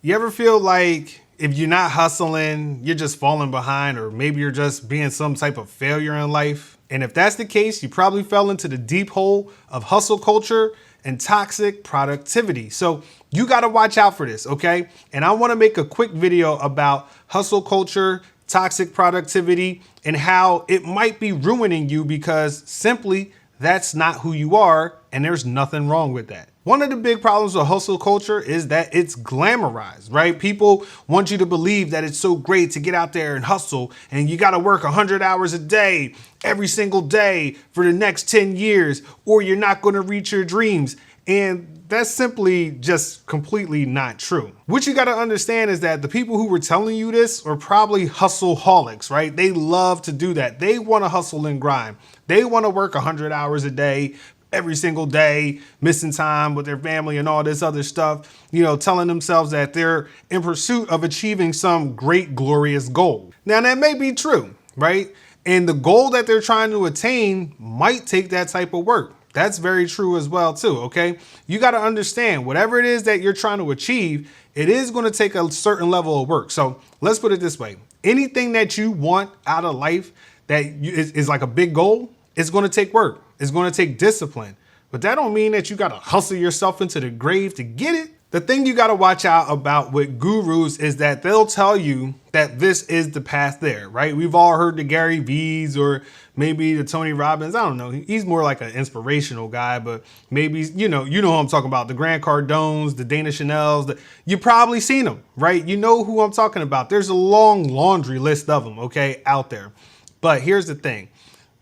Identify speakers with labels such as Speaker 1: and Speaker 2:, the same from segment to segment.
Speaker 1: You ever feel like if you're not hustling, you're just falling behind, or maybe you're just being some type of failure in life? And if that's the case, you probably fell into the deep hole of hustle culture and toxic productivity. So you got to watch out for this, okay? And I want to make a quick video about hustle culture, toxic productivity, and how it might be ruining you because simply that's not who you are, and there's nothing wrong with that. One of the big problems with hustle culture is that it's glamorized, right? People want you to believe that it's so great to get out there and hustle, and you got to work 100 hours a day, every single day for the next 10 years, or you're not going to reach your dreams. And that's simply just completely not true. What you got to understand is that the people who were telling you this are probably hustle-holics, right? They love to do that. They want to hustle and grind. They want to work 100 hours a day, every single day, missing time with their family and all this other stuff, telling themselves that they're in pursuit of achieving some great, glorious goal. Now, that may be true, right? And the goal that they're trying to attain might take that type of work. That's very true as well, too, okay? You got to understand, whatever it is that you're trying to achieve, it is going to take a certain level of work. So let's put it this way. Anything that you want out of life that is like a big goal, it's going to take work. It's going to take discipline. But that don't mean that you got to hustle yourself into the grave to get it. The thing you got to watch out about with gurus is that they'll tell you that this is the path there, right? We've all heard the Gary V's or maybe the Tony Robbins. I don't know. He's more like an inspirational guy, but maybe, you know who I'm talking about. The Grant Cardones, the Dana Chanel's, you probably seen them, right? You know who I'm talking about. There's a long laundry list of them, okay, out there. But here's the thing.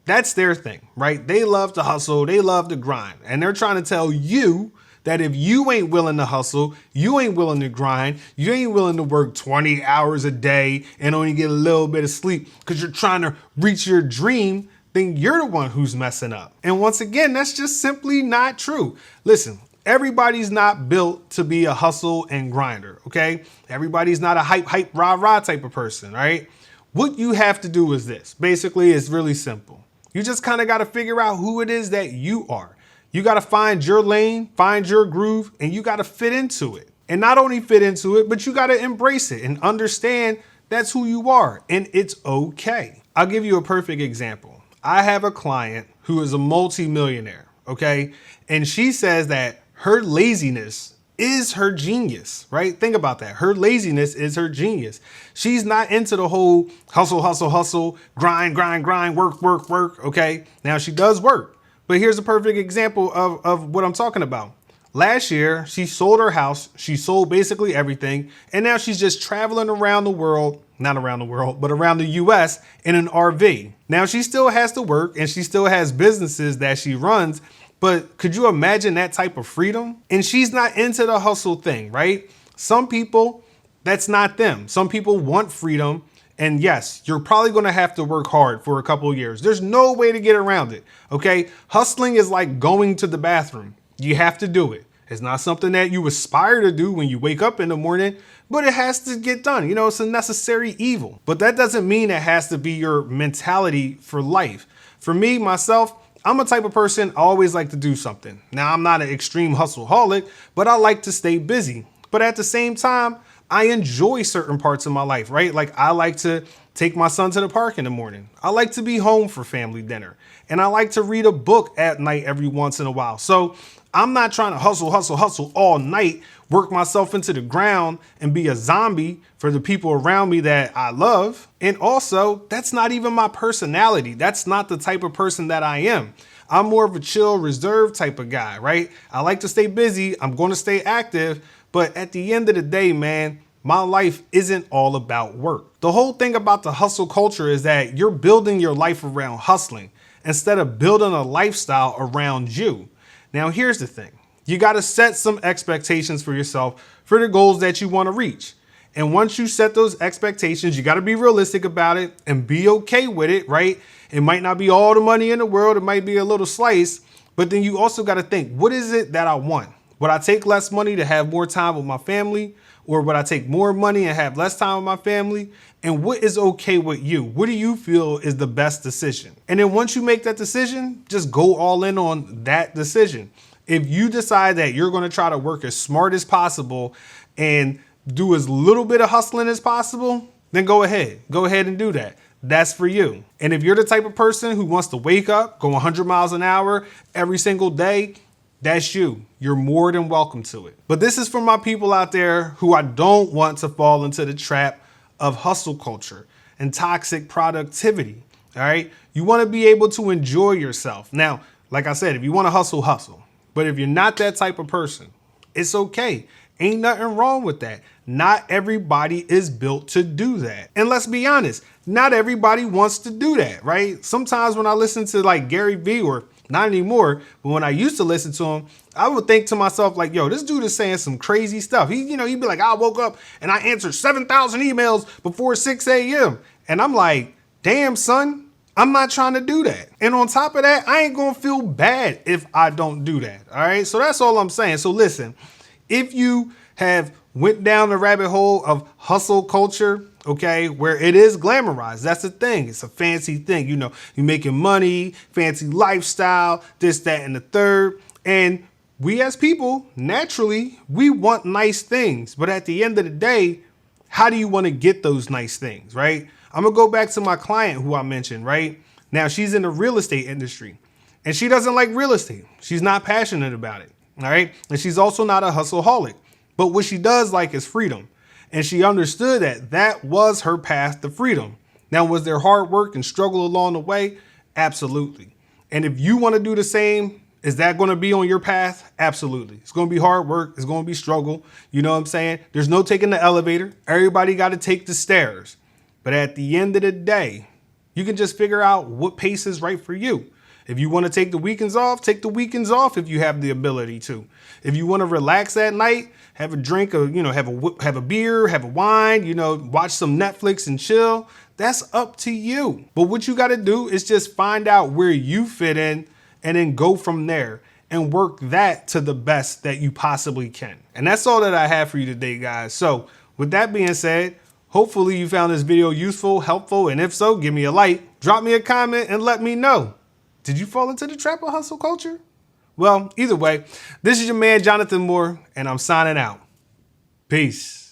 Speaker 1: That's their thing, right? They love to hustle. They love to grind. And they're trying to tell you that if you ain't willing to hustle, you ain't willing to grind, you ain't willing to work 20 hours a day and only get a little bit of sleep because you're trying to reach your dream, then you're the one who's messing up. And once again, that's just simply not true. Listen, everybody's not built to be a hustle and grinder, okay? Everybody's not a hype, rah type of person, right? What you have to do is this. Basically, it's really simple. You just kind of got to figure out who it is that you are. You got to find your lane, find your groove, and you got to fit into it. And not only fit into it, but you got to embrace it and understand that's who you are, and it's okay. I'll give you a perfect example. I have a client who is a multi-millionaire, okay? And she says that her laziness is her genius, right? Think about that. Her laziness is her genius. She's not into the whole hustle, grind, work, okay? Now she does work. But here's a perfect example of what I'm talking about. Last year, she sold her house. She sold basically everything. And now she's just traveling around the world, not around the world, but around the US in an RV. Now she still has to work and she still has businesses that she runs. But could you imagine that type of freedom? And she's not into the hustle thing, right? Some people, that's not them. Some people want freedom. And yes, you're probably going to have to work hard for a couple of years. There's no way to get around it. Okay. Hustling is like going to the bathroom. You have to do it. It's not something that you aspire to do when you wake up in the morning, but it has to get done. It's a necessary evil. But that doesn't mean it has to be your mentality for life. For me, myself, I'm a type of person, I always like to do something. Now, I'm not an extreme hustle-holic, but I like to stay busy. But at the same time, I enjoy certain parts of my life, right? Like I like to take my son to the park in the morning. I like to be home for family dinner. And I like to read a book at night every once in a while. So I'm not trying to hustle all night, work myself into the ground and be a zombie for the people around me that I love. And also, that's not even my personality. That's not the type of person that I am. I'm more of a chill, reserved type of guy, right? I like to stay busy. I'm going to stay active. But at the end of the day, man, my life isn't all about work. The whole thing about the hustle culture is that you're building your life around hustling instead of building a lifestyle around you. Now, here's the thing. You got to set some expectations for yourself for the goals that you want to reach. And once you set those expectations, you got to be realistic about it and be okay with it, right? It might not be all the money in the world. It might be a little slice, but then you also got to think, what is it that I want? Would I take less money to have more time with my family? Or would I take more money and have less time with my family? And what is okay with you? What do you feel is the best decision? And then once you make that decision, just go all in on that decision. If you decide that you're going to try to work as smart as possible and do as little bit of hustling as possible, then go ahead. Go ahead and do that. That's for you. And if you're the type of person who wants to wake up, go 100 miles an hour every single day, that's you. You're more than welcome to it. But this is for my people out there who I don't want to fall into the trap of hustle culture and toxic productivity. All right. You want to be able to enjoy yourself. Now, like I said, if you want to hustle, hustle. But if you're not that type of person, it's okay. Ain't nothing wrong with that. Not everybody is built to do that. And let's be honest, not everybody wants to do that, right? Sometimes when I listen to like Gary Vee, or not anymore, but when I used to listen to him, I would think to myself like, yo, this dude is saying some crazy stuff. He'd be like, I woke up and I answered 7,000 emails before 6 a.m. And I'm like, damn, son, I'm not trying to do that. And on top of that, I ain't gonna feel bad if I don't do that. All right. So that's all I'm saying. So listen, if you have went down the rabbit hole of hustle culture, okay, where it is glamorized, that's the thing. It's a fancy thing. You're making money, fancy lifestyle, this, that, and the third. And we as people, naturally, we want nice things. But at the end of the day, how do you want to get those nice things, right? I'm going to go back to my client who I mentioned, right? Now, she's in the real estate industry and she doesn't like real estate. She's not passionate about it, all right? And she's also not a hustleaholic. But what she does like is freedom. And she understood that that was her path to freedom. Now, was there hard work and struggle along the way? Absolutely. And if you want to do the same, is that going to be on your path? Absolutely. It's going to be hard work. It's going to be struggle. You know what I'm saying? There's no taking the elevator. Everybody got to take the stairs. But at the end of the day, you can just figure out what pace is right for you. If you want to take the weekends off, take the weekends off if you have the ability to. If you want to relax at night, have a drink, or, have a beer, have a wine, watch some Netflix and chill. That's up to you. But what you got to do is just find out where you fit in and then go from there and work that to the best that you possibly can. And that's all that I have for you today, guys. So with that being said, hopefully you found this video useful, helpful, and if so, give me a like, drop me a comment, and let me know. Did you fall into the trap of hustle culture? Well, either way, this is your man, Jonathan Moore, and I'm signing out. Peace.